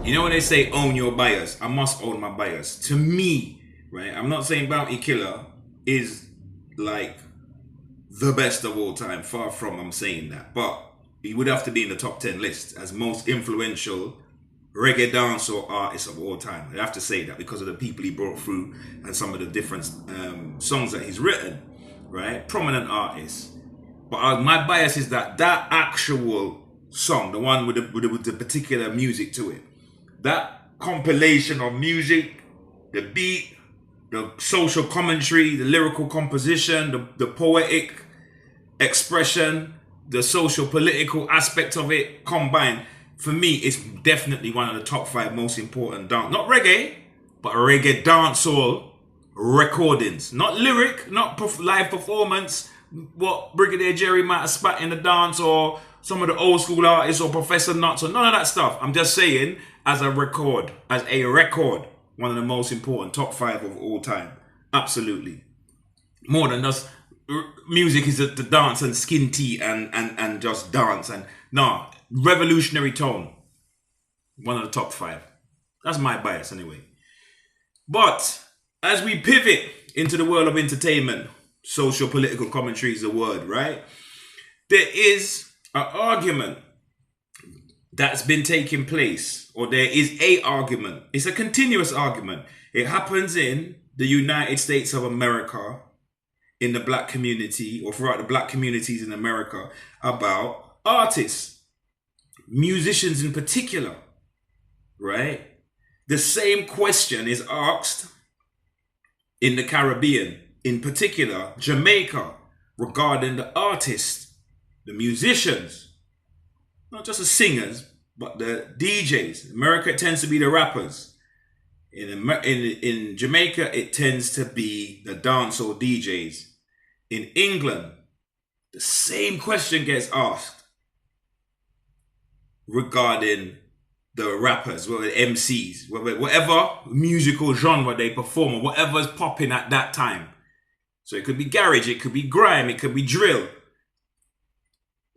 You know when they say own your bias, I must own my bias. To me, right, I'm not saying Bounty Killer is like the best of all time. Far from I'm saying that. But he would have to be in the top 10 list as most influential reggae dancehall artist of all time. I have to say that because of the people he brought through and some of the different songs that he's written, right? Prominent artists. But my bias is that actual song, the one with the particular music to it, that compilation of music, the beat, the social commentary, the lyrical composition, the poetic expression, the social political aspect of it combined, for me, it's definitely one of the top 5 most important not reggae, but reggae dancehall recordings. Not lyric, not live performance, what Brigadier Jerry might have spat in the dance, or some of the old school artists, or Professor Nuts, or none of that stuff. I'm just saying, as a record, one of the most important top 5 of all time. Absolutely. More than just music is the dance and skin tea and just dance. And no, revolutionary tone. One of the top 5. That's my bias anyway. But as we pivot into the world of entertainment, social political commentary is the word, right? There is an argument that's been taking place, or there is a argument. It's a continuous argument. It happens in the United States of America, in the black community, or throughout the black communities in America, about artists, musicians in particular, right? The same question is asked in the Caribbean, in particular Jamaica, regarding the artists, the musicians, not just the singers, but the DJs. America, it tends to be the rappers. In Jamaica, it tends to be the dancehall DJs. In England, the same question gets asked regarding the rappers, whether MCs, whatever musical genre they perform, or whatever's popping at that time. So it could be garage, it could be grime, it could be drill.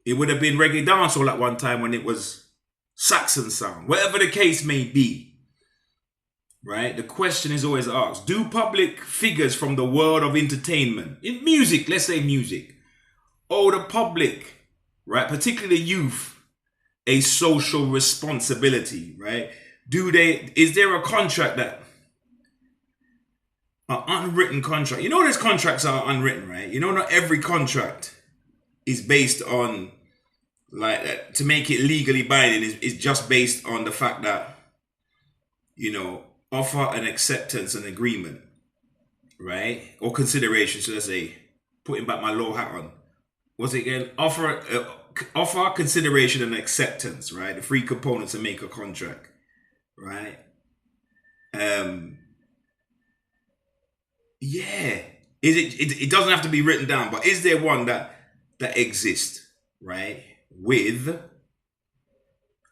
It would have been reggae dancehall at one time when it was Saxon sound. Whatever the case may be, right? The question is always asked, do public figures from the world of entertainment, in music, let's say music, owe the public, right, particularly youth, a social responsibility, right? Is there a contract an unwritten contract? You know, those contracts are unwritten, right? You know, not every contract is based on, like, to make it legally binding is just based on the fact that, you know, offer an acceptance and agreement, right? Or consideration, so let's say, putting back my law hat on. What's it again? Offer, consideration, and acceptance, right? The 3 components to make a contract, right? Yeah. It doesn't have to be written down, but is there one that exists, right, with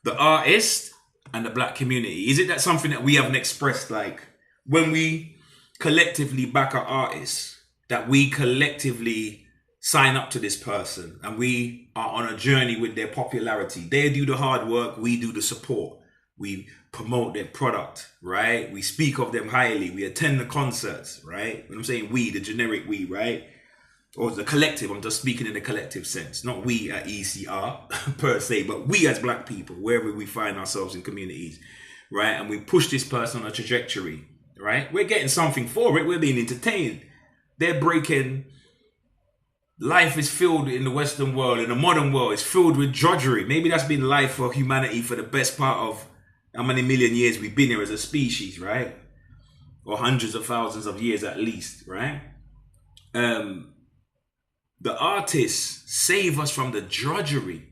the artist and the black community? Is it that something that we haven't expressed, like when we collectively back our artists, that we collectively sign up to this person and we are on a journey with their popularity? They do the hard work, we do the support. We promote their product, right? We speak of them highly. We attend the concerts, right? When I'm saying we, the generic we, right? Or the collective, I'm just speaking in the collective sense. Not we at ECR per se, but we as black people, wherever we find ourselves in communities, right? And we push this person on a trajectory, right? We're getting something for it. We're being entertained. They're breaking. Life is filled in the Western world, in the modern world, it's filled with drudgery. Maybe that's been life for humanity for the best part of how many million years we've been here as a species, right? Or hundreds of thousands of years at least, right? The artists save us from the drudgery,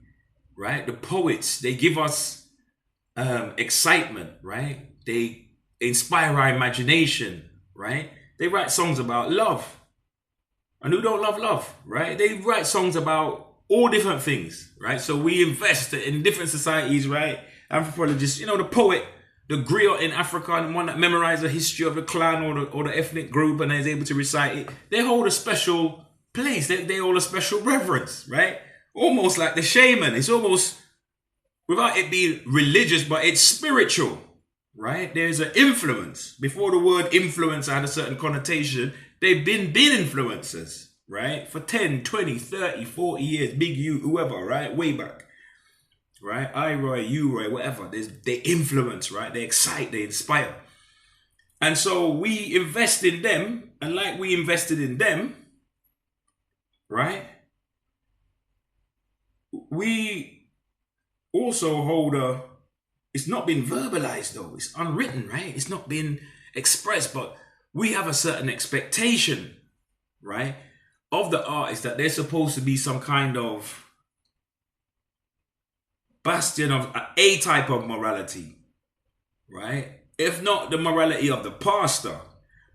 right? The poets, they give us excitement, right? They inspire our imagination, right? They write songs about love. And who don't love love, right? They write songs about all different things, right? So we invest in different societies, right? Anthropologists, you know, the poet, the griot in Africa, the one that memorized the history of the clan or the ethnic group and is able to recite it, they hold a special place. They hold a special reverence, right? Almost like the shaman. It's almost, without it being religious, but it's spiritual, right? There's an influence. Before the word influence had a certain connotation, they've been influencers, right? For 10, 20, 30, 40 years, Big U, whoever, right? Way back, right? I Roy, you Roy, whatever. They influence, right? They excite, they inspire. And so we invest in them, and like we invested in them, right? We also hold it's not been verbalized though, it's unwritten, right? It's not been expressed, but we have a certain expectation, right? Of the artist that they're supposed to be some kind of bastion of a type of morality, right? If not the morality of the pastor,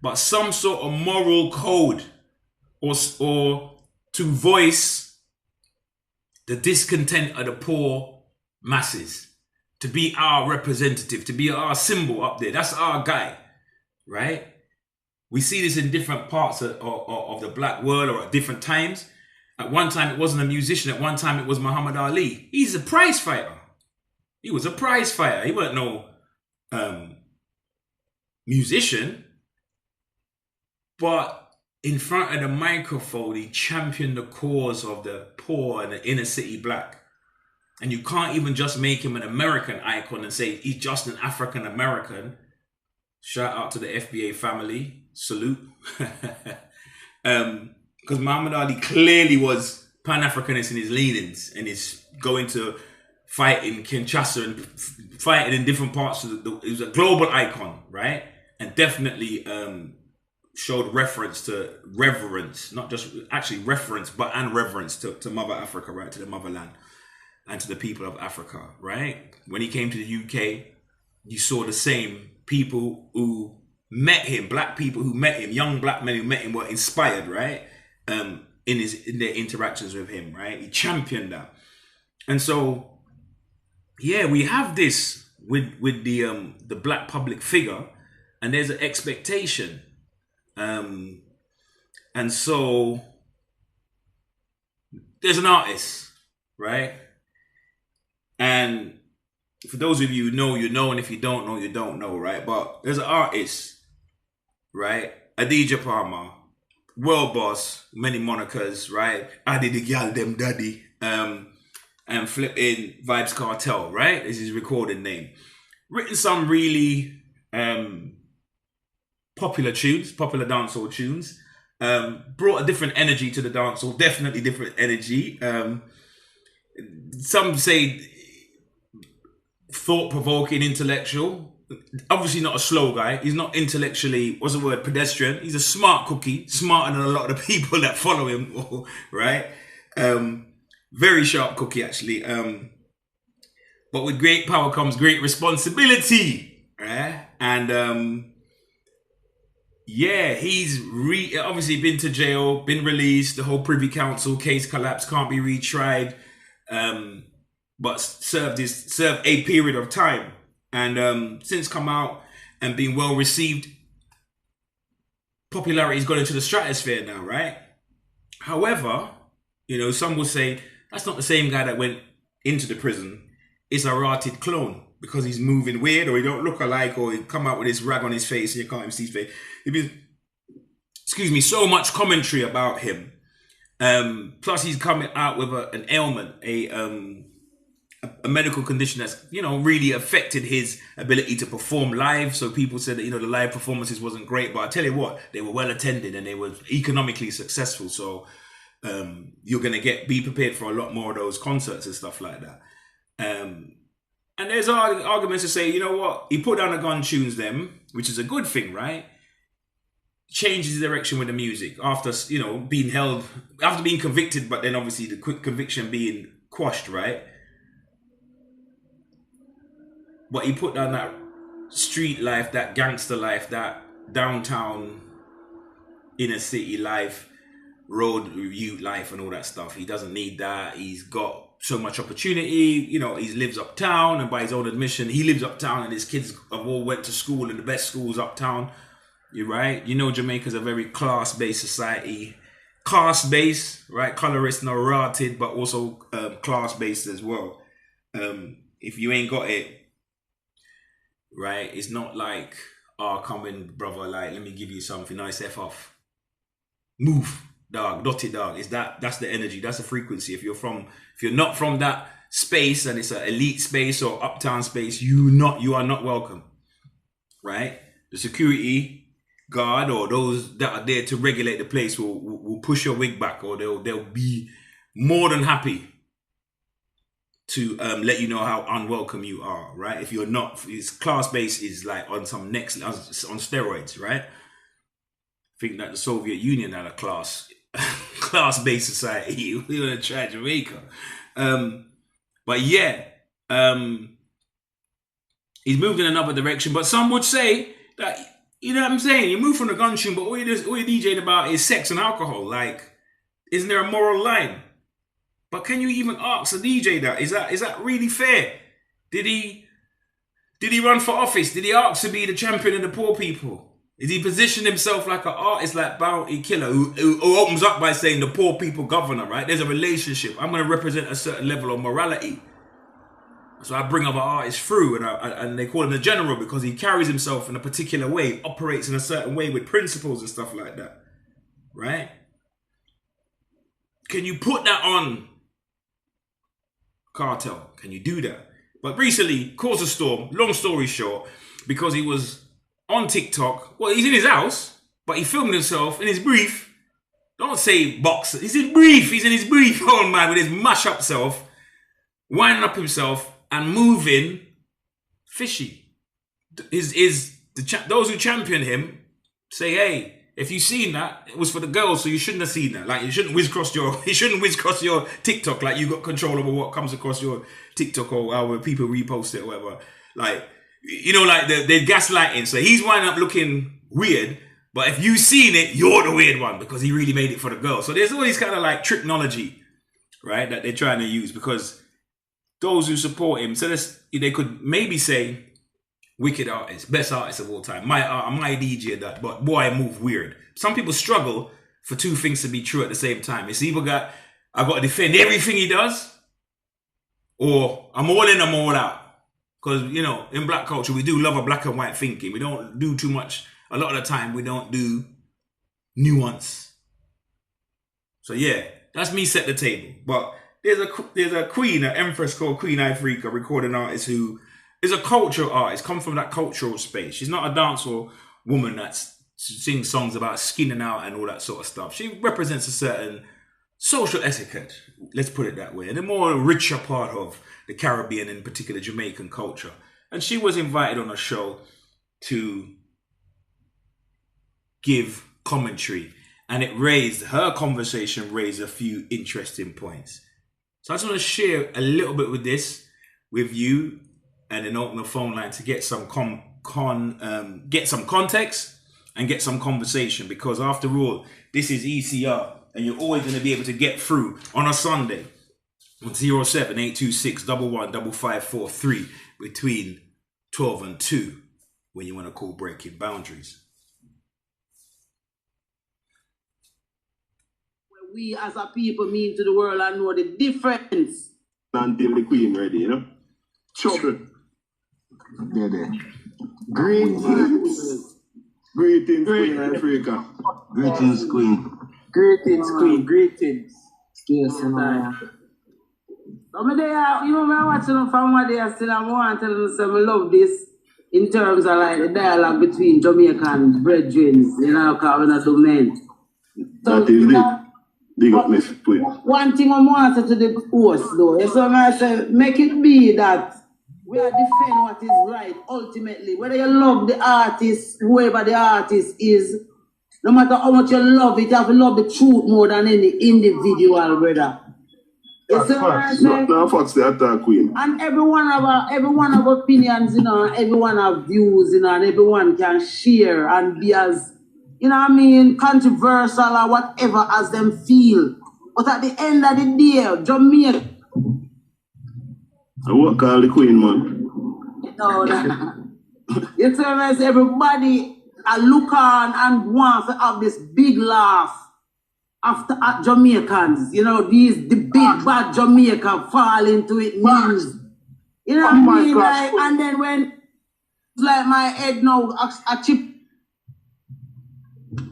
but some sort of moral code or to voice the discontent of the poor masses, to be our representative, to be our symbol up there. That's our guy, right? We see this in different parts of the black world or at different times. At one time, it wasn't a musician. At one time, it was Muhammad Ali. He's a prize fighter. He was a prize fighter. He wasn't no musician. But in front of the microphone, he championed the cause of the poor and the inner city black. And you can't even just make him an American icon and say he's just an African American. Shout out to the FBA family. Salute. Because Muhammad Ali clearly was Pan-Africanist in his leanings and is going to fight in Kinshasa and fighting in different parts of he was a global icon, right? And definitely showed reference to reverence, not just actually reference, but and reverence to Mother Africa, right? To the motherland and to the people of Africa, right? When he came to the UK, you saw the same people who met him, black people who met him, young black men who met him were inspired, right? In their interactions with him, right? He championed that. And so, yeah, we have this with the black public figure, and there's an expectation. And so there's an artist, right? And for those of you who know, you know, and if you don't know, you don't know, right? But there's an artist, right? Adidja Palmer, world boss, many monikers, right? Adi the gal dem daddy, and flipping Vybz Kartel, right? Is his recording name. Written some really popular tunes, popular dancehall tunes. Brought a different energy to the dancehall, definitely different energy. Some say thought-provoking, intellectual. Obviously not a slow guy. He's not intellectually, what's the word, pedestrian. He's a smart cookie, smarter than a lot of the people that follow him, right? Very sharp cookie, actually. But with great power comes great responsibility, right? And yeah, he's obviously been to jail, been released, the whole Privy Council case collapsed, can't be retried, but served a period of time. And since come out and been well received, popularity's gone into the stratosphere now, right? However, you know, some will say that's not the same guy that went into the prison. It's a rotted clone because he's moving weird, or he don't look alike, or he come out with his rag on his face and you can't even see his face. Excuse me, so much commentary about him. Plus he's coming out with an ailment, a medical condition that's, you know, really affected his ability to perform live. So people said that, you know, the live performances wasn't great, but I tell you what, they were well attended and they were economically successful. So you're going to be prepared for a lot more of those concerts and stuff like that. And there's arguments to say, you know what, he put down the gun tunes them, which is a good thing, right? Changes his direction with the music after, you know, being held, after being convicted, but then obviously the quick conviction being quashed, right? But he put down that street life, that gangster life, that downtown inner city life, road youth life and all that stuff. He doesn't need that. He's got so much opportunity. You know, he lives uptown, and by his own admission, he lives uptown and his kids have all went to school in the best schools uptown. You're right. You know, Jamaica's a very class-based society. Class-based, right? Colorist, not rotted, but also class-based as well. If you ain't got it, right? It's not like, oh, come in, brother, like, let me give you something. Nice F off. Move, dog, dotty dog. That's the energy, that's the frequency. If you're not from that space and it's an elite space or uptown space, you are not welcome. Right? The security guard or those that are there to regulate the place will push your wig back, or they'll be more than happy to let you know how unwelcome you are, right? If you're not, it's class base is like on some next on steroids, right? I think that the Soviet Union had a class-based society. We want to try Jamaica, but yeah, he's moved in another direction. But some would say that, you know what I'm saying, you move from the gun tune, but all you're DJing about is sex and alcohol. Like, isn't there a moral line? But can you even ask a DJ that? Is that really fair? Did he run for office? Did he ask to be the champion of the poor people? Is he positioned himself like an artist, like Bounty Killer, who opens up by saying the poor people governor, right? There's a relationship. I'm going to represent a certain level of morality. So I bring other artists through, and they call him the general because he carries himself in a particular way, operates in a certain way with principles and stuff like that, right? Can you put that on Kartel? Can you do that? But recently, caused a storm, long story short, because he was on TikTok. Well, he's in his house, but he filmed himself in his brief. Don't say boxer. He's in his brief, oh man, with his mash up self, winding up himself and moving Fishy. Those who champion him say, hey, if you've seen that, it was for the girls, so you shouldn't have seen that. Like, you shouldn't whiz cross your TikTok, like you got control over what comes across your TikTok or however people repost it or whatever. Like, you know, like they're gaslighting. So he's winding up looking weird, but if you've seen it, you're the weird one because he really made it for the girl. So there's all these kind of like technology, right, that they're trying to use because those who support him, so they could maybe say, wicked artist, best artist of all time. My DJ that, but boy, I move weird. Some people struggle for two things to be true at the same time. It's either I got to defend everything he does, or I'm all in, I'm all out. Because, you know, in black culture, we do love a black and white thinking. We don't do too much. A lot of the time, we don't do nuance. So yeah, that's me set the table. But there's a queen, an empress called Queen Ifrica, recording artist who is a cultural artist, come from that cultural space. She's not a dancehall woman that sings songs about skinning out and all that sort of stuff. She represents a certain social etiquette, let's put it that way, and a more richer part of the Caribbean, in particular Jamaican culture. And she was invited on a show to give commentary, and her conversation raised a few interesting points. So I just want to share a little bit with you, and then open the phone line to get some get some context and get some conversation, because after all, this is ECR, and you're always going to be able to get through on a Sunday on 07-826 115543 between 12 and 2 when you want to call Breaking Boundaries. We as a people mean to the world and know the difference. Until the queen ready, you know? Sure. There. Greetings. Greetings, Queen Ifrica. Greetings, Queen. Greetings, Queen. Greetings. Yes, So me there, you know, I'm watching them from what they are still, I'm want to tell them, so I love this in terms of like the dialogue between Jamaican brethren, you know, because we're not do men. So, that is it. Big up, Miss Queen. One thing I want to the host though, so I say, make it be that we are defending what is right ultimately. Whether you love the artist, whoever the artist is, no matter how much you love it, you have to love the truth more than any individual, brother. That's facts. No, facts the attack, Queen. And everyone have opinions, you know, everyone have views, you know, and everyone can share and be as, you know what I mean, controversial or whatever as them feel. But at the end of the day, Jamaica. What call the Queen, man? You tell me, everybody look on and want to have this big laugh after at Jamaicans. You know, the big bad Jamaica fall into it means. You know what I mean? Like, and then when like my head now, a chip.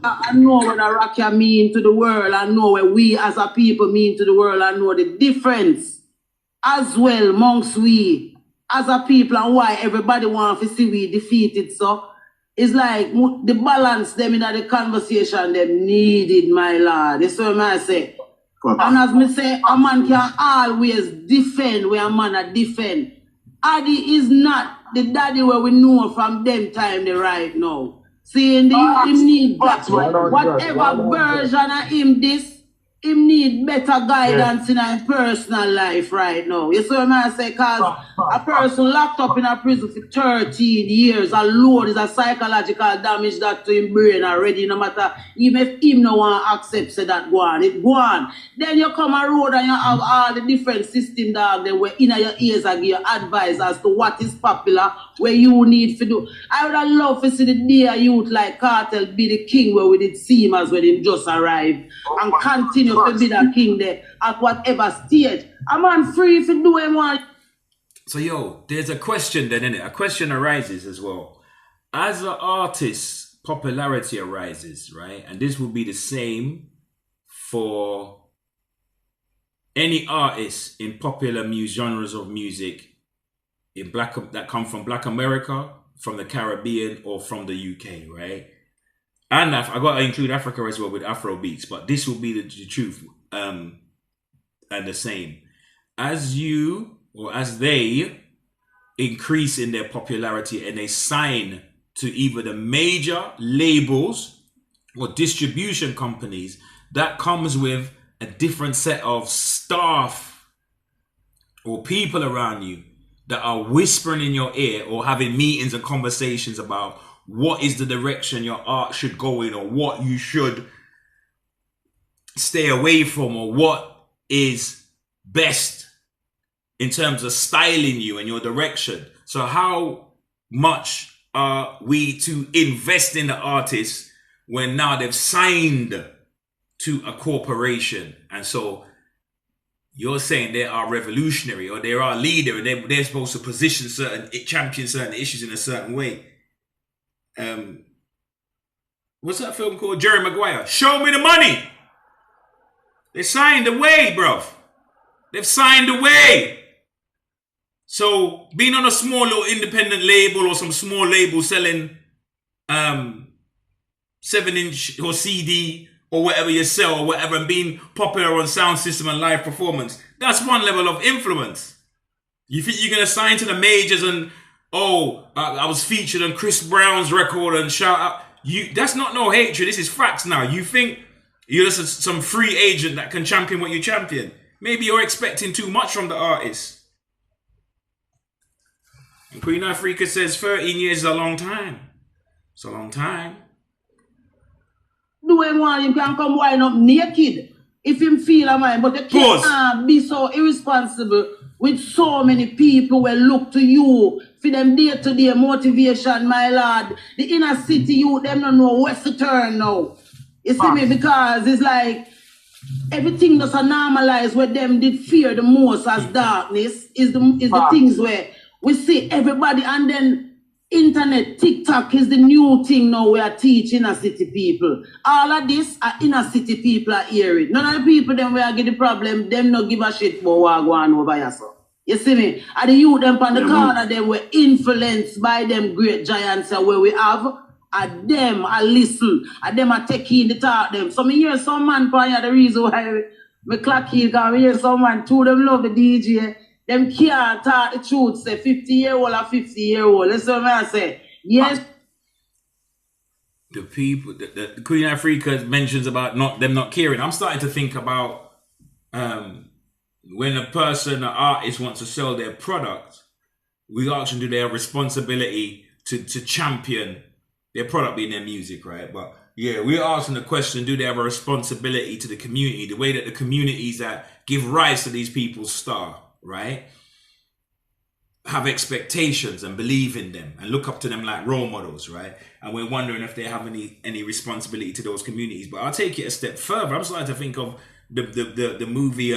I know what a Rocky mean to the world. I know what we as a people mean to the world. I know the difference as well amongst we as a people and why everybody wants to see we defeated. So it's like the balance them in the conversation them needed, my lord. That's what I say. And as me say, a man can always defend where a man a defend. Adi is not the daddy where we know from them time the right now. Saying him need that whatever version of him him need better guidance in his personal life right now. You see what I say? Because a person locked up in a prison for 13 years alone is a psychological damage that to him brain already, no matter even if him no one accepts that go on, it go on. Then you come a road and you have all the different system dog then where in your ears and give you advice as to what is popular, where you need to do. I would have loved to see the dear youth like Kartel be the king where we did see him as when him just arrived and continue to be the king there at whatever stage. A man free to do him one. So yo, there's a question then, innit? A question arises as well. As an artist's popularity arises, right? And this will be the same for any artist in popular genres of music in that come from Black America, from the Caribbean, or from the UK, right? And I got to include Africa as well with Afro beats, but this will be the truth and the same. As you or as they increase in their popularity and they sign to either the major labels or distribution companies, that comes with a different set of staff or people around you that are whispering in your ear or having meetings and conversations about what is the direction your art should go in, or what you should stay away from, or what is best in terms of styling you and your direction. So how much are we to invest in the artists when now they've signed to a corporation? And so you're saying they are revolutionary or they are a leader and they're supposed to champion certain issues in a certain way. What's that film called? Jerry Maguire. Show me the money. They signed away, bruv. They've signed away. So being on a small little independent label or some small label selling 7-inch or CD or whatever you sell or whatever, and being popular on sound system and live performance, that's one level of influence. You think you're going to sign to the majors and, I was featured on Chris Brown's record and shout out. That's not no hatred. This is facts now. You think you're just some free agent that can champion what you champion. Maybe you're expecting too much from the artist. And Queen Ifrica says 13 years is a long time. It's a long time. Do him one, him can come wind up naked if him feel a mind, but you can't be so irresponsible with so many people will look to you for them day-to-day motivation, my lord. The inner city youth, them don't know where to turn now. You see me? Because it's like everything that's normalized where them did fear the most as darkness is the things where we see everybody, and then internet, TikTok is the new thing now we are teaching inner city people. All of this are inner city people are hearing. None of the people them where get the problem, them no give a shit about what go on over here. So. You see me? And the youth them on the corner, them were influenced by them great giants where we have. And them a listen. And them a take in the talk them. So me hear some man for the reason why me clock in, because me hear some man, two them love the DJ. Them can't talk the truth, say 50-year-old or 50-year-old. That's what I say. Yes. The people, the Queen Ifrica mentions about them not caring. I'm starting to think about when a person, an artist wants to sell their product, we ask them, do they have responsibility to champion their product being their music, right? But yeah, we're asking the question, do they have a responsibility to the community, the way that the communities that give rise to these people's star, right, have expectations and believe in them and look up to them like role models, right? And we're wondering if they have any responsibility to those communities. But I'll take it a step further. I'm starting to think of the movie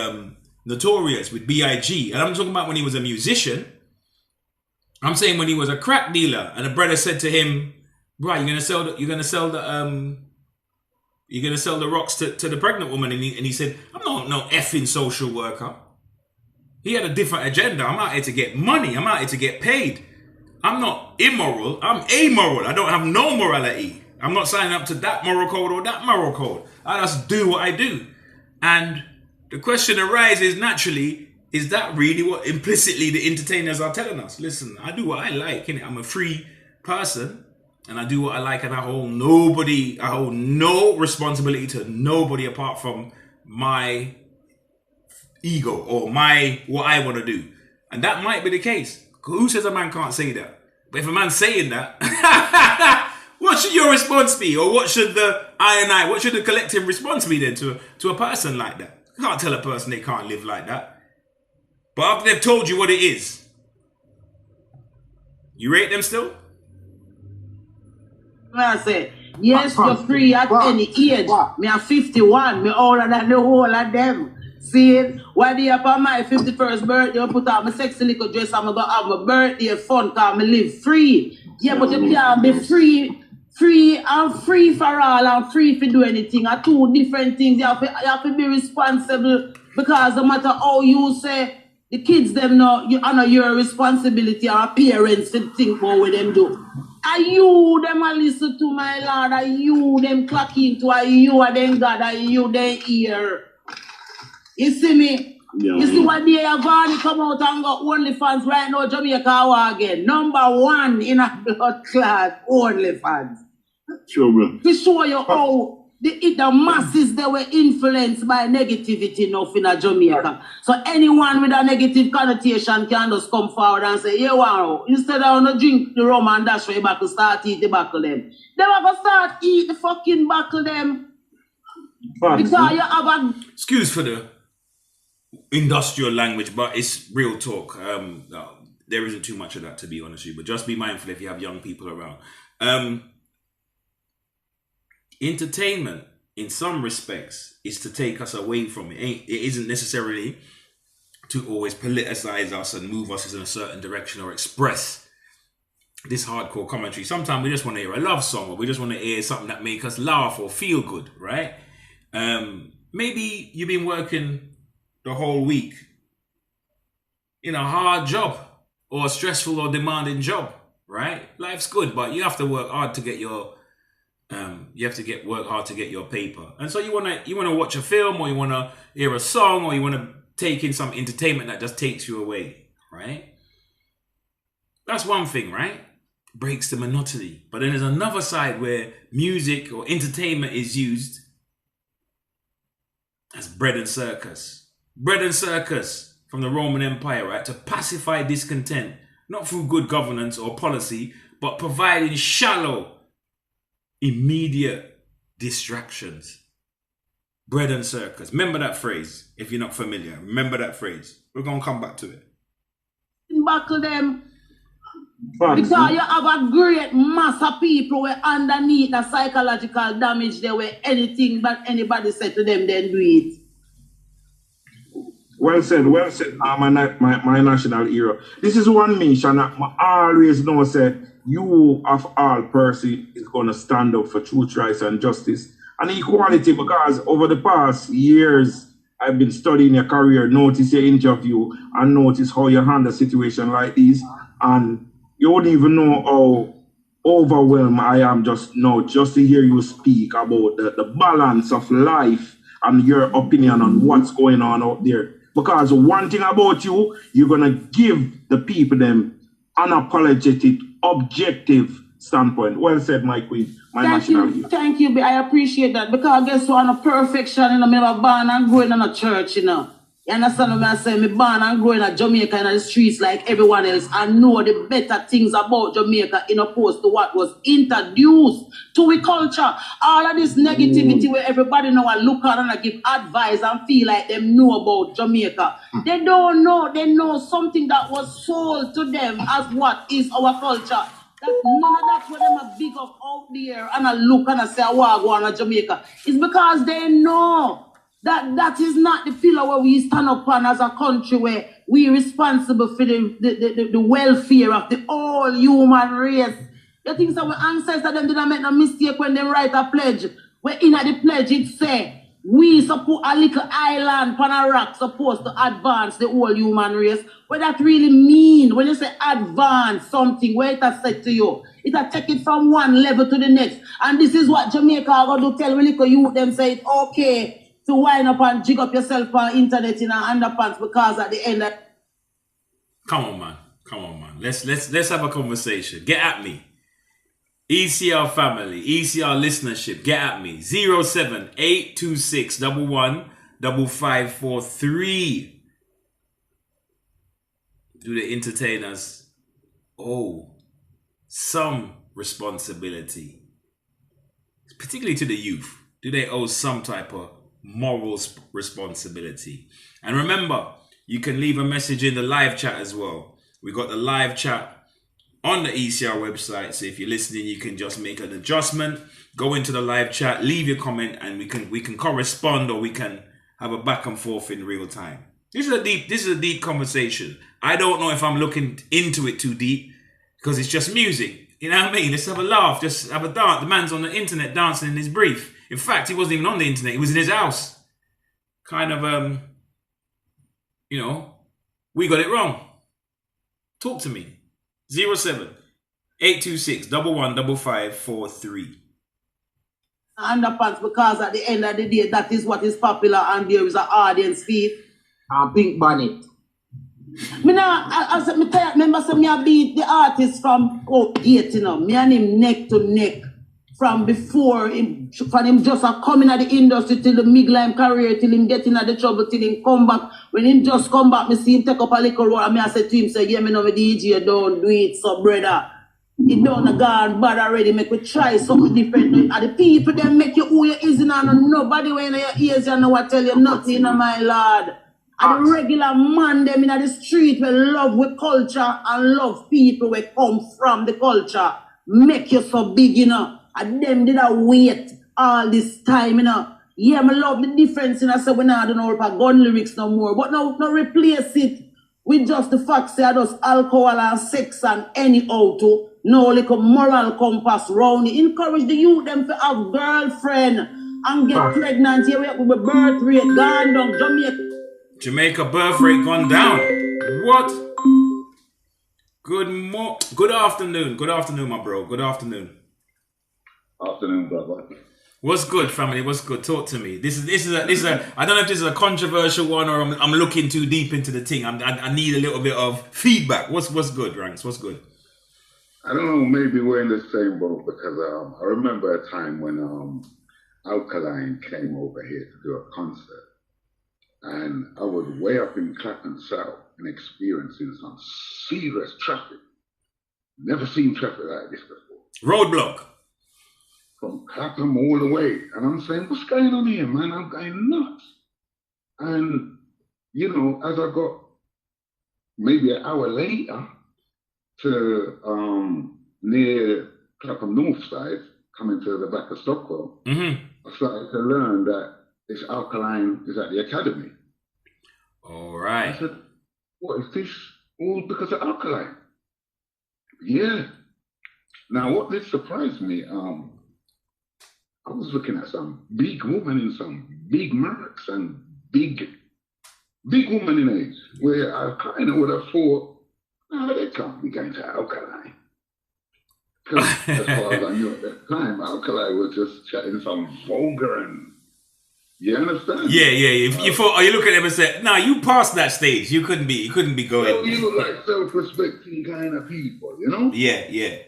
Notorious with B.I.G. And I'm talking about when he was a musician. I'm saying when he was a crack dealer, and the brother said to him, "Right, you're gonna sell the rocks to the pregnant woman," and he said, "I'm not no effing social worker." He had a different agenda. I'm out here to get money. I'm out here to get paid. I'm not immoral. I'm amoral. I don't have no morality. I'm not signing up to that moral code or that moral code. I just do what I do. And the question arises naturally, is that really what implicitly the entertainers are telling us? Listen, I do what I like, innit? I'm a free person and I do what I like, and I hold no responsibility to nobody apart from my ego or what I want to do. And that might be the case. Who says a man can't say that? But if a man's saying that, what should your response be? Or what should what should the collective response be then to a person like that? You can't tell a person they can't live like that. But after they've told you what it is, you rate them still? I say, yes, you're free at any age. Me are 51, me older than the whole of them. See, why do you have on my 51st birthday, I put on my sexy little dress, I'm going to have my birthday fun, because I live free. Yeah, but you can't be free and free for all and free for do anything are two different things. You have to be responsible, because no matter how you say, the kids them know, you honor your responsibility, or parents to think about what them do. Are you them a listen to my Lord? Are you them clock into? Are you a them God? Are you them ear? You see me? Yeah. You see what they have already come out and got OnlyFans right now, Jamaica again. #1 in a blood class, OnlyFans. Sure, bro. To show you how the masses they were influenced by negativity enough in a Jamaica. So anyone with a negative connotation can just come forward and say, yeah, wow, instead of no drink the rum and dash for your back, start eat the back of them. They will go start eat the fucking back of them. Because you have a... Excuse for the industrial language, but it's real talk. There isn't too much of that, to be honest with you, but just be mindful if you have young people around. Entertainment, in some respects, is to take us away from it. It isn't necessarily to always politicize us and move us in a certain direction or express this hardcore commentary. Sometimes we just want to hear a love song, or we just want to hear something that make us laugh or feel good, right? Maybe you've been working the whole week in a hard job or a stressful or demanding job, right? Life's good, but you have to work hard to get your work hard to get your paper. And so you wanna watch a film, or you wanna hear a song, or you wanna take in some entertainment that just takes you away, right? That's one thing, right? Breaks the monotony. But then there's another side where music or entertainment is used as bread and circus. Bread and circus from the Roman Empire, right? To pacify discontent, not through good governance or policy, but providing shallow, immediate distractions. Bread and circus. Remember that phrase if you're not familiar. Remember that phrase. We're going to come back to it. Back to them. Because you have a great mass of people where underneath the psychological damage there, where anything but anybody said to them, then do it. Well said, my national hero. This is one mission I always know, say, you of all person is going to stand up for truth, rights and justice and equality, because over the past years, I've been studying your career, notice your interview, and notice how you handle a situation like this. And you wouldn't even know how overwhelmed I am just now, just to hear you speak about the balance of life and your opinion on what's going on out there. Because one thing about you, you're going to give the people them unapologetic, objective standpoint. Well said, my queen, my nationality. Thank you. I appreciate that. Because I guess I'm a perfection, you know, me was born and growing in a church, you know. You understand what I'm saying? Me born and growing in Jamaica in the streets like everyone else. I know the better things about Jamaica in opposed to what was introduced to we culture. All of this negativity where everybody now look at and give advice and feel like they know about Jamaica. They don't know. They know something that was sold to them as what is our culture. That none of that what them are big up out there and I look and I say, I want to go on Jamaica. It's because they know that is not the pillar where we stand up on as a country where we responsible for the welfare of the whole human race. You think so? Our ancestors them didn't make no mistake when they write a pledge. Where in the pledge it say we support a little island on a rock supposed to advance the whole human race. What that really mean when you say advance something, where it has said to you, it has take it from one level to the next. And this is what Jamaica are going to tell when little youth them say it's okay to wind up and jig up yourself on internet in an underpants because at the end of... Come on, man. Come on, man. Let's have a conversation. Get at me. ECR family, ECR listenership, get at me. 07826 115543. Do the entertainers owe some responsibility, particularly to the youth? Do they owe some type of moral responsibility? And remember, you can leave a message in the live chat as well. We got the live chat on the ECR website, so if you're listening, you can just make an adjustment, go into the live chat, leave your comment, and we can correspond, or we can have a back and forth in real time. This is a deep conversation. I don't know if I'm looking into it too deep because it's just music. You know what I mean? Let's have a laugh, just have a dance. The man's on the internet dancing in his brief. In fact, he wasn't even on the internet; he was in his house. Kind of, you know, we got it wrong. Talk to me. 07826 115543. Underpants, because at the end of the day, that is what is popular, and there is an audience fee. And pink bonnet. Remember, so me beat the artist from gate, you know. Me and him neck to neck from before him, from him just coming at the industry till the midline career, till him getting at the trouble, till him come back. When him just come back, me see him take up a little role, and me I said to him, say, yeah, me know me DJ, don't do it, so brother. It done a gone bad already, make we try something different. And the people them make you who you is, and nobody when your ears, you know what tell you nothing, my lord. And the regular man them in the street will love with culture and love people will come from the culture. Make you so big, you know. And them did I wait all this time, you know. Yeah, I love the difference, you know. So we now don't know about gun lyrics no more. But now replace it with just the fact say just alcohol and sex and anyhow to no like a moral compass round it. Encourage the youth them to have girlfriend and get pregnant. Here we have with birth rate gone down. Jamaica birth rate gone down. What? Good afternoon. Good afternoon, my bro. Good afternoon. Afternoon, brother. What's good, family? What's good? Talk to me. This is a. I don't know if this is a controversial one or I'm looking too deep into the thing. I need a little bit of feedback. What's good, Ranks? What's good? I don't know. Maybe we're in the same boat because I remember a time when Alkaline came over here to do a concert, and I was way up in Clapham South and experiencing some serious traffic. Never seen traffic like this before. Roadblock. From Clapham all the way. And I'm saying, what's going on here, man? I'm going nuts. And, you know, as I got maybe an hour later to near Clapham North side, coming to the back of Stockwell, I started to learn that this Alkaline is at the academy. All right. I said, what is this? All because of Alkaline? Yeah. Now, what did surprise me, I was looking at some big woman in some big mercs and big woman in age, where I kind of would have thought, no, they can't be going to Alkaline. Because as far as I knew at that time, Alkaline was just chatting some vulgar and, you understand? Yeah. You thought, you look at them and say, no, you passed that stage. You couldn't be going. So you look like self-respecting kind of people, you know? Yeah.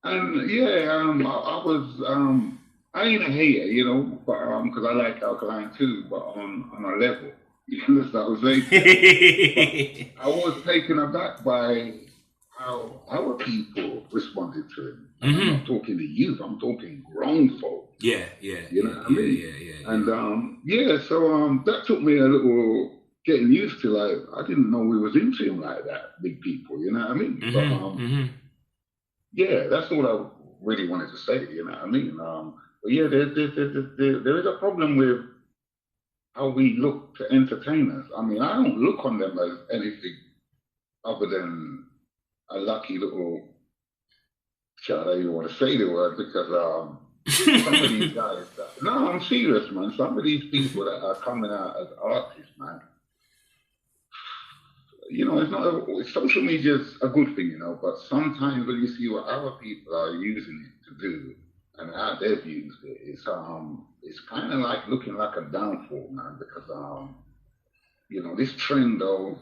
And yeah, I was, I ain't a hater, you know, but because I like Alkaline too, but on a level, you understand what I'm saying? I was taken aback by how our people responded to him. I'm not talking to youth, I'm talking grown folk. Yeah. You know what I mean? Yeah. And so that took me a little getting used to. Like, I didn't know we was into him like that, big people, you know what I mean? Yeah, that's all I really wanted to say, you know what I mean? But yeah, there is a problem with how we look to entertainers. I mean, I don't look on them as anything other than a lucky little child. I don't even want to say the word because some of these guys. No, I'm serious, man. Some of these people that are coming out as artists, man. You know, it's not. Social media is a good thing, you know, but sometimes when you see what other people are using it to do and how they've used it, it's kind of like looking like a downfall, man. Because you know, this trend of,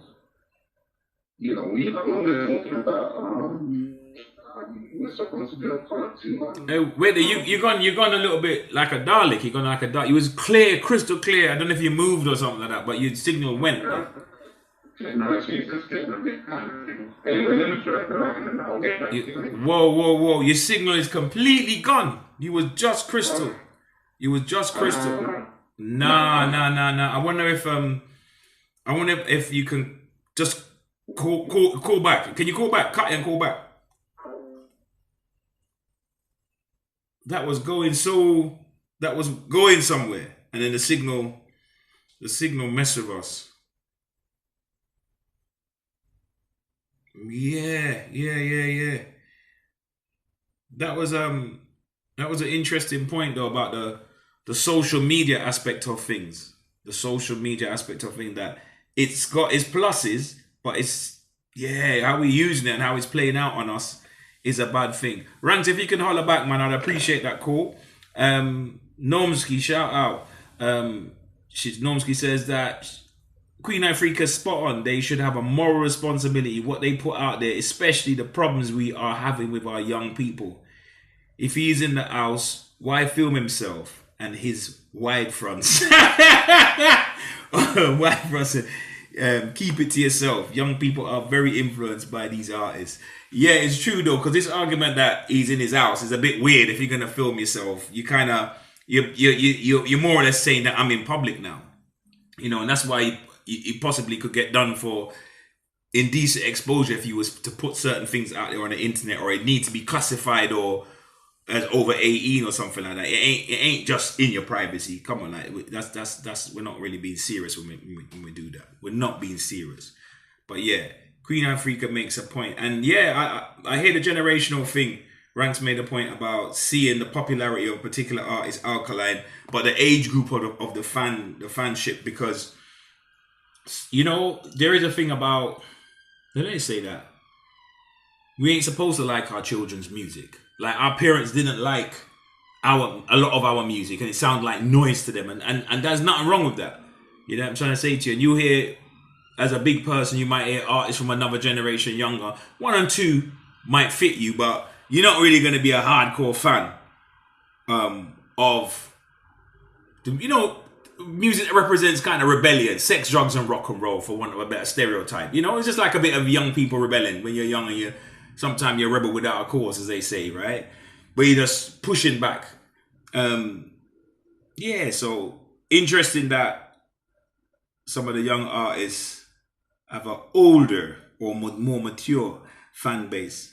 you know, we're talking about we're supposed to be a part two. Wait, you gone a little bit like a Dalek. You gone like a Dalek. You was clear, crystal clear. I don't know if you moved or something like that, but your signal went. Whoa. Your signal is completely gone. You was just crystal. Nah. I wonder if you can just call back. Can you call back? Cut and call back. That was going somewhere. And then the signal messed with us. Yeah. That was an interesting point though about the social media aspect of things. That it's got its pluses, but it's how we're using it and how it's playing out on us is a bad thing. Ranks, if you can holler back, man, I'd appreciate that call. Normski, shout out. Normski says that Queen Ifrica spot on. They should have a moral responsibility, what they put out there, especially the problems we are having with our young people. If he's in the house, why film himself and his wide fronts? Keep it to yourself. Young people are very influenced by these artists. Yeah, it's true though, because this argument that he's in his house is a bit weird. If you're gonna film yourself, you're more or less saying that I'm in public now, you know, and that's why you possibly could get done for indecent exposure if you was to put certain things out there on the internet, or it needs to be classified or as over 18 or something like that. It ain't just in your privacy. Come on, like that's we're not really being serious when we do that. We're not being serious. But yeah, Queen Ifrica makes a point, and yeah, I hear the generational thing. Ranks made a point about seeing the popularity of particular artists alkaline, but the age group of the fanship, because you know there is a thing about, let me say that we ain't supposed to like our children's music. Like our parents didn't like a lot of our music, and it sounded like noise to them, and there's nothing wrong with that. You know what I'm trying to say to you? And you hear, as a big person, you might hear artists from another generation younger. 1 and 2 might fit you, but you're not really going to be a hardcore fan of, you know, music that represents kind of rebellion, sex, drugs, and rock and roll, for want of a better stereotype. You know, it's just like a bit of young people rebelling when you're young, and sometimes you're a rebel without a cause, as they say, right? But you're just pushing back. So interesting that some of the young artists have an older or more mature fan base.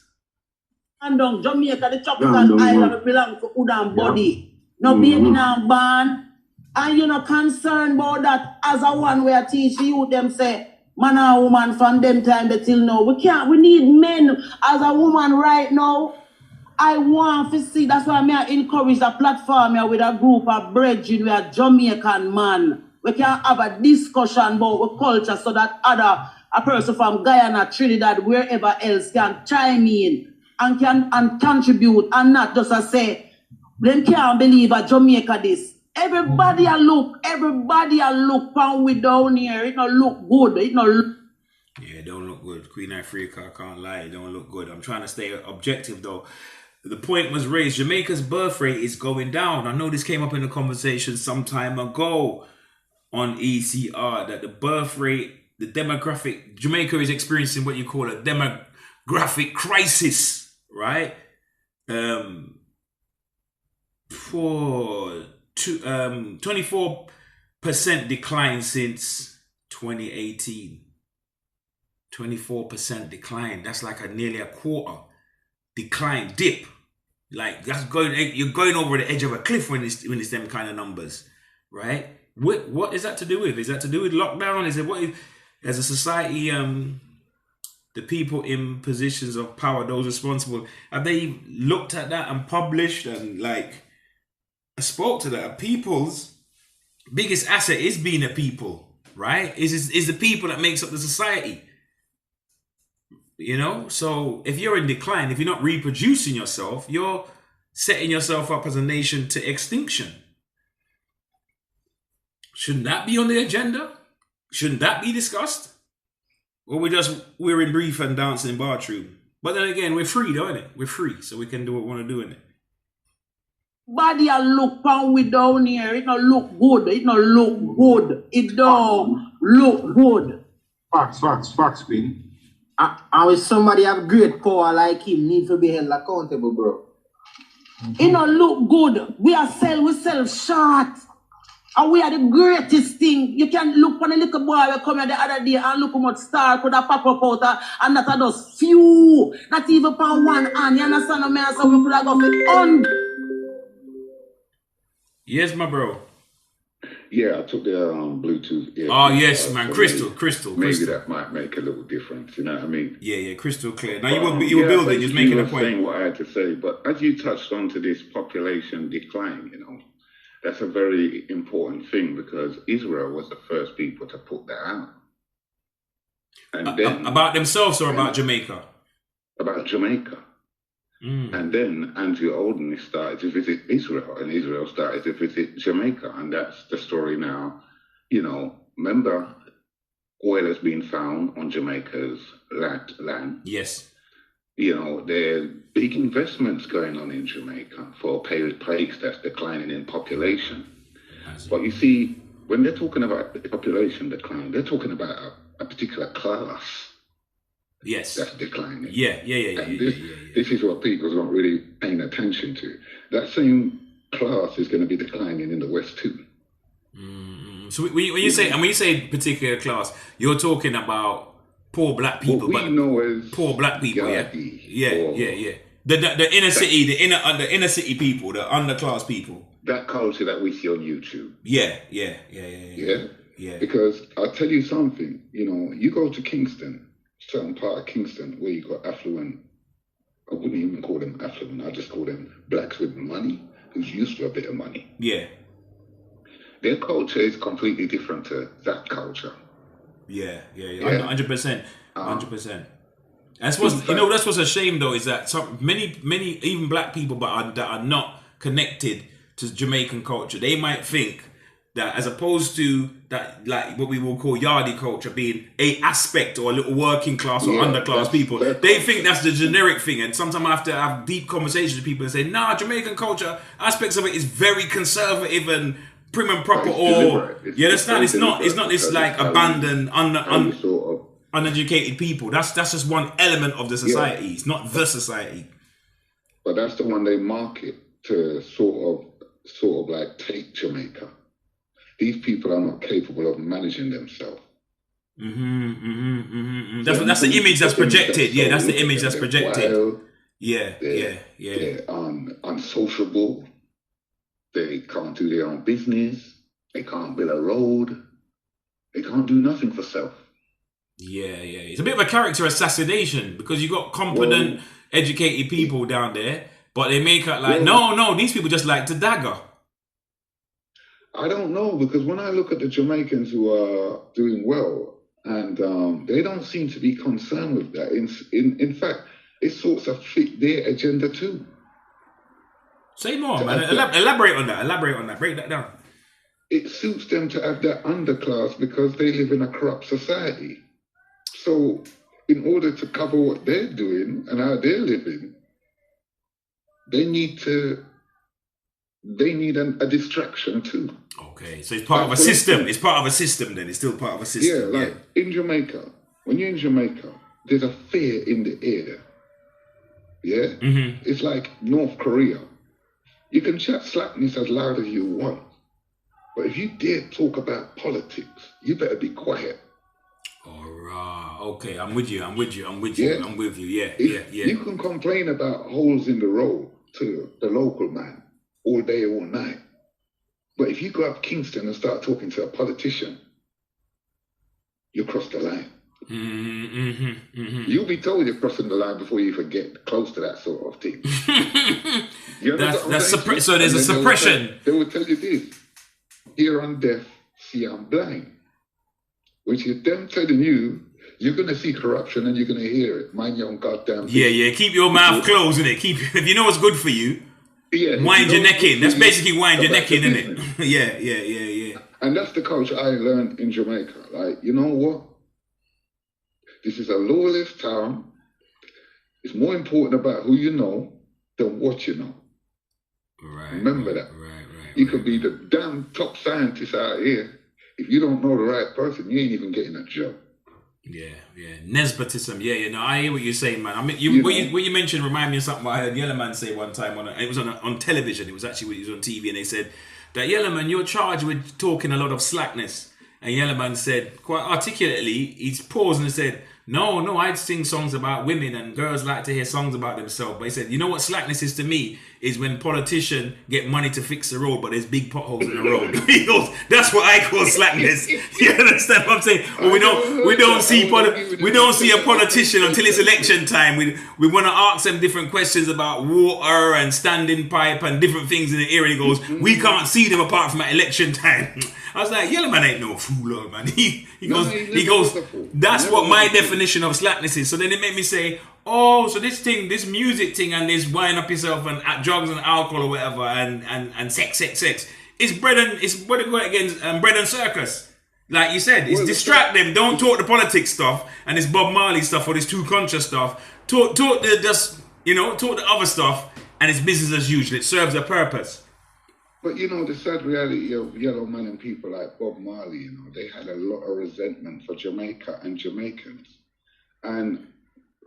And down Jamaica, the tropical island belong to Udan body. No baby now born. And you know concerned about that as a one way I teach you them say man and woman from them time till now. We need men as a woman right now. I want to see, that's why I encourage the platform here with a group of brethren, we are Jamaican man. We can have a discussion about our culture so that a person from Guyana, Trinidad, wherever else can chime in and contribute, and not just say, them can't believe a Jamaica this. Everybody a look pan we down here. It don't look good. Yeah, it don't look good. Queen Ifrica, I can't lie, it don't look good. I'm trying to stay objective though. The point was raised, Jamaica's birth rate is going down. I know this came up in the conversation some time ago on ECR, that the birth rate, the demographic, Jamaica is experiencing what you call a demographic crisis, right? 24% decline since 2018. 24% decline. That's like nearly a quarter decline, dip. Like you're going over the edge of a cliff when it's them kind of numbers, right? What is that to do with? Is that to do with lockdown? Is it what is, as a society, the people in positions of power, those responsible, have they looked at that and published and like spoke to that? People's biggest asset is being a people, right? Is the people that makes up the society. You know, so if you're in decline, if you're not reproducing yourself, you're setting yourself up as a nation to extinction. Shouldn't that be on the agenda? Shouldn't that be discussed? Or we're in brief and dancing in barroom. But then again, we're free, don't it? We're free, so we can do what we want to do in it. Body a look pound we down here. It don't look good. It don't look good. It don't look good. Facts, Pin. And when somebody have great power like him, need to be held accountable, bro. It don't look good. We sell short. And we are the greatest thing. You can look on a little boy we come here the other day and look how much star could have pop up out and that are just few. Not even for one hand. You understand what I mean? So we could have got it on. Yes, my bro. Yeah, I took the Bluetooth ear. Oh yes, man, so crystal. Maybe that might make a little difference. You know what I mean? Yeah, crystal clear. Now you were building, just making a point. Saying what I had to say, but as you touched onto this population decline, you know, that's a very important thing because Israel was the first people to put that out. And then about themselves or about Jamaica? About Jamaica. And then Andrew Olden started to visit Israel, and Israel started to visit Jamaica, and that's the story now. You know, remember, oil has been found on Jamaica's land. Yes. You know, there are big investments going on in Jamaica for a place that's declining in population. But you see, when they're talking about the population decline, they're talking about a particular class. Yes. That's declining. Yeah. This is what people are not really paying attention to. That same class is going to be declining in the West too. So when you say particular class, you're talking about poor black people, what we know as poor black people, Yardie, yeah. The inner city, the inner city people, the underclass people. That culture that we see on YouTube. Yeah. Because I'll tell you something. You know, you go to Kingston. Certain part of Kingston where you got affluent, I wouldn't even call them affluent, I just call them blacks with money, who's used to a bit of money. Yeah. Their culture is completely different to that culture. Yeah. 100%. 100%. That's what's a shame though, is that many even black people that are not connected to Jamaican culture, they might think that as opposed to that, like what we will call yardie culture being a aspect or a little working class or underclass people, they think that's the generic thing. And sometimes I have to have deep conversations with people and say, nah, Jamaican culture, aspects of it is very conservative and prim and proper. Or you understand? It's not this like abandoned, uneducated people. That's just one element of the society. It's not the society. But that's the one they market to sort of like take Jamaica. These people are not capable of managing themselves. That's the image that's projected. Yeah, that's the image that's projected. Wild. Yeah. They're unsociable. They can't do their own business. They can't build a road. They can't do nothing for self. Yeah. It's a bit of a character assassination because you got competent, educated people down there, but they make it like, no, these people just like to dagger. I don't know, because when I look at the Jamaicans who are doing well, and they don't seem to be concerned with that. In fact, it sorts of fit their agenda too. Say more, man. Elaborate on that. Break that down. It suits them to have that underclass because they live in a corrupt society. So in order to cover what they're doing and how they're living, they need a distraction too. Okay, so it's part of a system. It's part of a system then. It's still part of a system. Yeah, in Jamaica, when you're in Jamaica, there's a fear in the air. Yeah? Mm-hmm. It's like North Korea. You can chat slackness as loud as you want. But if you dare talk about politics, you better be quiet. All right. Okay, I'm with you. Yeah? I'm with you. Yeah. You can complain about holes in the road to the local man all day, all night. But if you go up Kingston and start talking to a politician, you cross the line. You'll be told you're crossing the line before you even get close to that sort of thing. So there's a suppression. They will tell you this: hear I'm deaf, see I'm blind. Which is them telling you you're gonna see corruption and you're gonna hear it. Mind your own goddamn thing. Yeah. Keep your mouth closed, innit? If you know what's good for you. Yeah, wind your neck in. That's basically wind your neck in, isn't it? Yeah. And that's the culture I learned in Jamaica. Like, you know what? This is a lawless town. It's more important about who you know than what you know. Right. Remember that. Right. You could be the damn top scientist out here. If you don't know the right person, you ain't even getting a job. Yeah. Nespotism. Yeah. No, I hear what you're saying, man. I mean, what you mentioned remind me of something I heard Yellow Man say one time it was on television. It was actually when he was on TV, and they said that Yellow Man, you're charged with talking a lot of slackness. And Yellow Man said quite articulately, he's paused and said, No, I'd sing songs about women and girls like to hear songs about themselves. But he said, you know what slackness is to me? Is when politicians get money to fix the road, but there's big potholes in the road. He goes, that's what I call slackness. You understand what I'm saying? Well, we don't see a politician until it's election time. We want to ask them different questions about water and standing pipe and different things in the area. He goes, we can't see them apart from at election time. I was like, Yellow Man ain't no fool, man. He goes, that's what my definition of slackness is. So then it made me say, oh, so this music thing and this wind up yourself and drugs and alcohol or whatever and sex is bread and circus. Like you said, it's distract them. Don't talk the politics stuff and this Bob Marley stuff or this too conscious stuff. Talk the other stuff and it's business as usual. It serves a purpose. But you know, the sad reality of Yellow Man and people like Bob Marley, you know, they had a lot of resentment for Jamaica and Jamaicans. And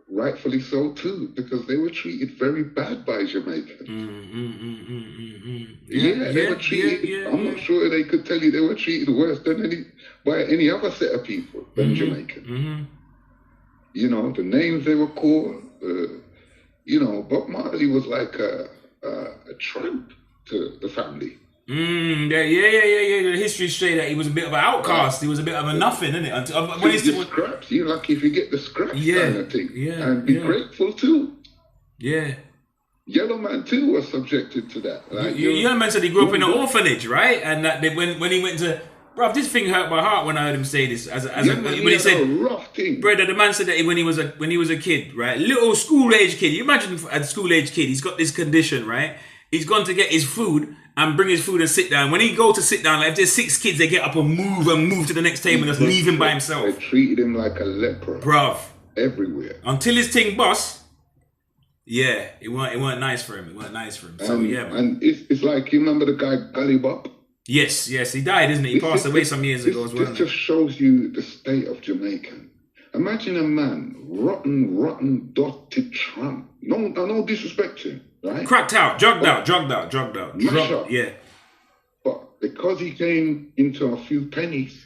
rightfully so too, because they were treated very bad by Jamaicans. They were treated. I'm not sure they could tell you they were treated worse than any other set of people than Jamaican. You know, the names they were called. You know, Bob Marley was like a tramp to the family. The history straight that he was a bit of an outcast. He was a bit of a nothing, isn't it? Scraps. You're lucky if you get the scraps kind of thing. And be grateful too. Yeah. Yellow Man too was subjected to that. Like, Yellow Man said he grew up in an orphanage, right? And that when he went to, bruv, this thing hurt my heart when I heard him say this. When he said, a rough thing. Brother, the man said that when he was a kid, right? Little school age kid. You imagine a school age kid, he's got this condition, right? He's gone to get his food and bring his food and sit down. When he go to sit down, like if there's 6 kids, they get up and move to the next table and just leave him by himself. They treated him like a leper. Bruv. Everywhere. Until his thing bust, it weren't nice for him. So man. And it's like, you remember the guy Gully Bop? Yes, he died, isn't he? He passed away some years ago as well. This just shows you the state of Jamaica. Imagine a man, rotten, dotted tramp. No disrespect to him. Right? Cracked out, drugged out. Mash up. Yeah. But because he came into a few pennies,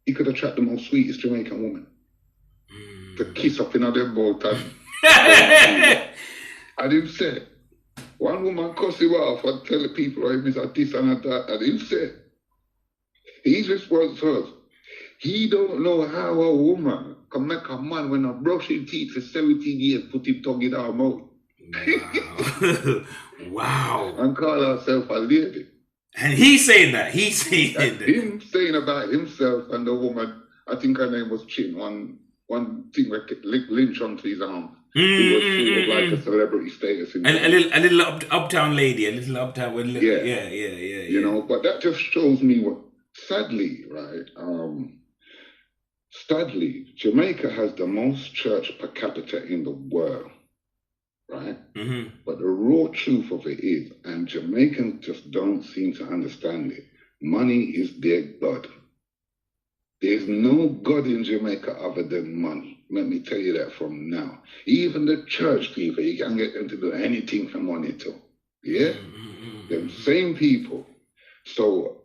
he could attract the most sweetest Jamaican woman to kiss up in their boat. And him said, one woman cuss him off and tell the people he is at this and at that. And him said, his response was, he don't know how a woman can make a man when a brushing teeth for 17 years put him tongue in her mouth. Wow. And call herself a lady. And he's saying that. Him saying about himself and the woman, I think her name was Chin, one thing where lynch onto his arm. It was like a celebrity status. A little uptown lady, yeah. You know, but that just shows me what, sadly, right? Jamaica has the most church per capita in the world. Right? But the raw truth of it is, and Jamaicans just don't seem to understand it, money is their God. There's no God in Jamaica other than money. Let me tell you that from now. Even the church people, you can't get them to do anything for money too. Yeah? Them same people. So,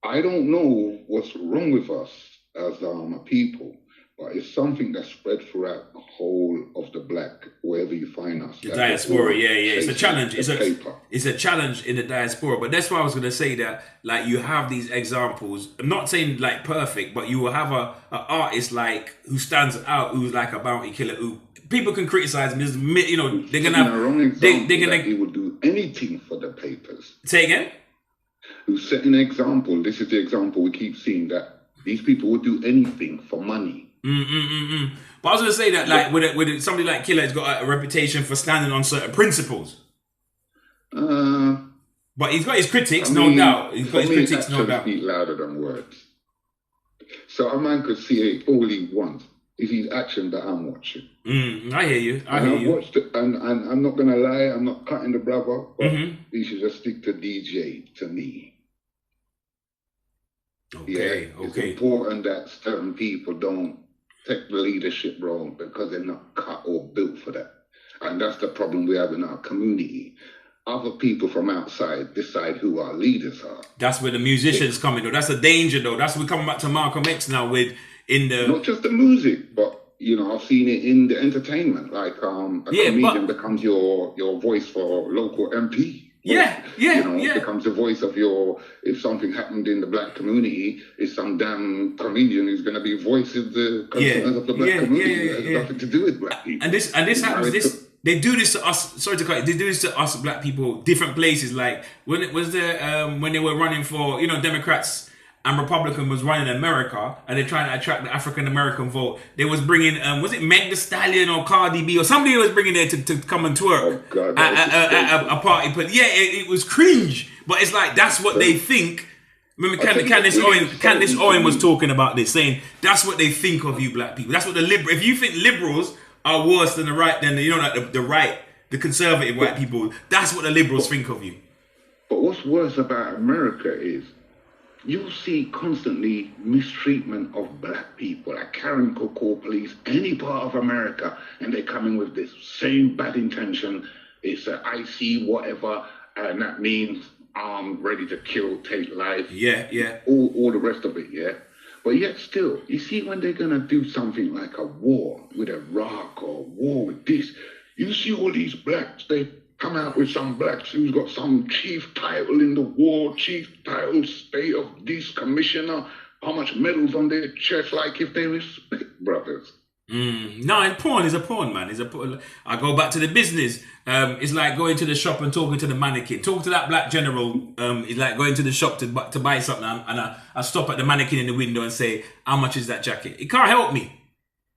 I don't know what's wrong with us as a people, but it's something that's spread throughout the whole of the black, wherever you find us. The diaspora, yeah. It's a challenge. It's a challenge in the diaspora. But that's why I was going to say that, like, you have these examples. I'm not saying like perfect, but you will have a artist like who stands out, who's like a bounty killer, who people can criticize him. You know, they're gonna have. They're gonna. He would do anything for the papers. Say again. Who set an example? This is the example we keep seeing, that these people would do anything for money. But I was going to say that, like, with somebody like Killer has got a reputation for standing on certain principles. But he's got his critics, no doubt. He's got his critics, no doubt. Speak louder than words. So a man could see all he wants. Is his action that I'm watching. I hear you. I hear you. Watched it, and I'm not going to lie, I'm not cutting the brother, but he should just stick to DJ, to me. Okay. It's important that certain people don't take the leadership role because they're not cut or built for that. And that's the problem we have in our community. Other people from outside decide who our leaders are. That's where the musicians come in, though. That's the danger, though. That's we're coming back to Malcolm X now with not just the music, but you know, I've seen it in the entertainment. Like a comedian becomes your voice for local MP. Becomes the voice of if something happened in the black community, it's some damn comedian who's going to be voicing the concerns of the black community. It has nothing to do with black people. And this happens. They do this to us. Sorry to cut. They do this to us black people, different places. Like when it was when they were running for, you know, Democrats and Republican was running America, and they're trying to attract the African American vote. They was bringing, was it Meg Thee Stallion or Cardi B or somebody was bringing there to come and twerk at a party. But yeah, it was cringe. But it's like that's what they think. Remember, Candace Owen was talking about this, saying that's what they think of you black people. That's what if you think liberals are worse than the right, then you know, like the right, the conservative white people, that's what the liberals think of you. But what's worse about America is you see constantly mistreatment of black people. Like Karen could call police any part of America and they come in with this same bad intention. It's an IC whatever, and that means I'm ready to kill, take life. Yeah. All the rest of it, yeah. But yet still, you see when they're going to do something like a war with Iraq or war with this, you see all these blacks, they come out with some blacks who's got some chief title in the war, chief title, state of this, commissioner, how much medals on their chest, like if they respect brothers. No, porn is a porn, man. I go back to the business. It's like going to the shop and talking to the mannequin. Talk to that black general. It's like going to the shop to buy something, and I stop at the mannequin in the window and say, "How much is that jacket?" It can't help me.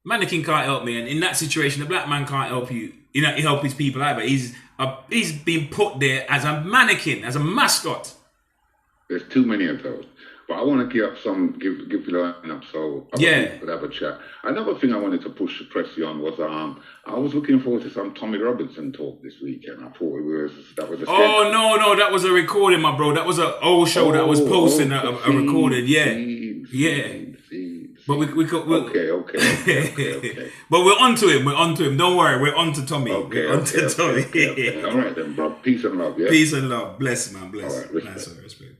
Mannequin can't help me, and in that situation, the black man can't help you. You know, he help his people either. He's been put there as a mannequin, as a mascot. There's too many of those. But I want to give you the line up so we could have a chat. Another thing I wanted to push Pressy on was I was looking forward to some Tommy Robinson talk this weekend. I thought that was a sketch. Oh no, that was a recording, my bro. That was an old show that was posting a recording. But we could. Okay. But we're onto him. Don't worry, we're onto Tommy. Okay. Tommy. Okay. All right then, bro. Peace and love. Yeah. Peace and love. Bless, man. Bless. All right, respect. Respect.